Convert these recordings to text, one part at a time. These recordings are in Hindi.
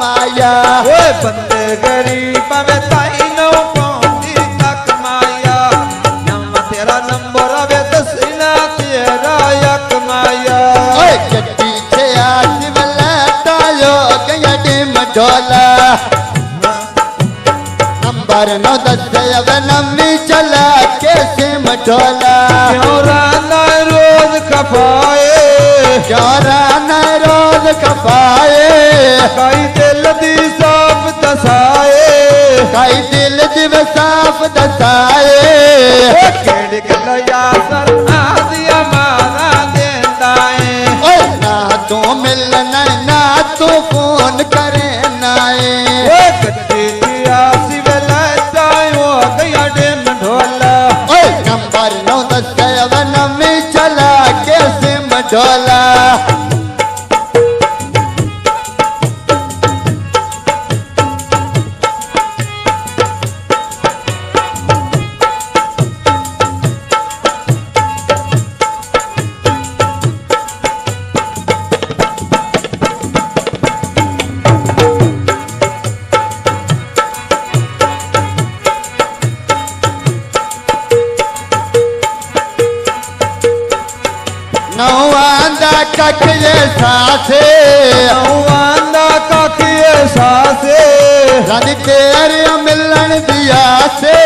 माया बंदे गरीब में ताई नो पौंदी तक माया नम तेरा नंबर वे दसना तेरा यक माया गड्डी से आज वाला तायो गया डिम ढोला नंबर 9 10 अब नमी चला के सिम ढोला क्यों राना रोज खपाए क्यों राना रोज खपाए कई दिल दी साफ दसाए कई दिल दिव साफ दसाए केड़ गया सर आदिया मारा देंदा है ना तू मिलना ना तू फोन करे नाए गड्डी दिया सिवला तायो गया डिम ढोला नंबर 9 10 अब नमी चला के सिम ढोला नौवांदा कखिए सासे नौवांदा कखिए सासे रंग तेरे मिलन दिया से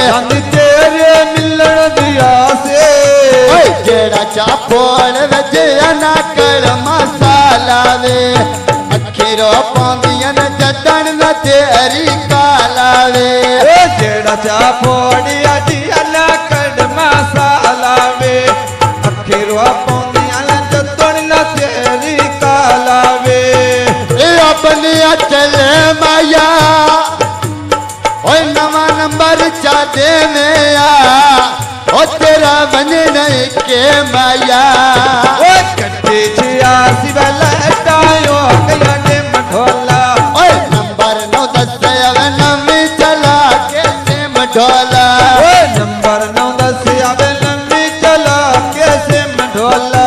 रंग तेरे मिलन दिया से जेड़ा चापोड़ वजे ना कर मसाला वे अखीरो पांदियां जतन न तेरी काला वे जेड़ा चापोड़ अजी ना कर मसाला वे अखीरो चले माया नवा नंबर चादे में आ तेरा बने नहीं के माया कट्टे छिया सिवला तायो गया डिम ढोला नंबर 9 10 अब नमी चला के सिम ढोला नंबर 9 10 अब नमी चला के सिम ढोला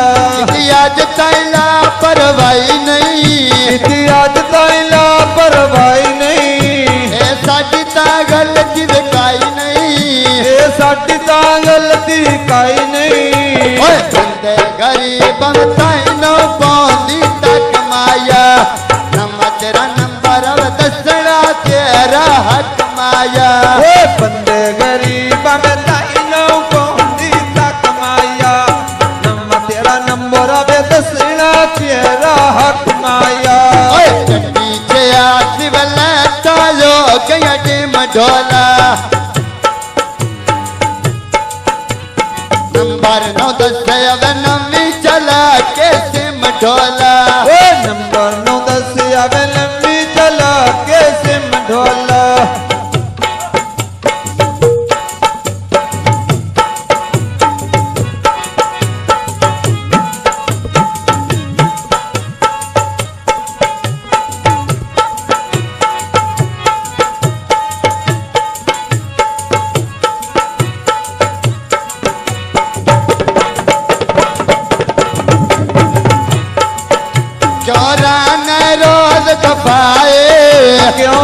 आज तैला परवाही नहीं आज तैला परवाही नहीं साडी ता गलती काई नहीं साडी ता गलती काई नहीं बंदे गरीब ताई नो पौंदी तक माया नम तेरा नंबर अब दसना तेरा हक माया बंदे गरीब में ताई नो पौंदी तक माया नम तेरा नंबर अब दसना तेरा हक माया गड्डी से आज वाला तायो गया डिम ढोला नंबर 9 10 अब नमी चला के सिम ढोला नंबर 9 10 अब नमी चला के सिम ढोला क्यों राना रोज खपाए क्यों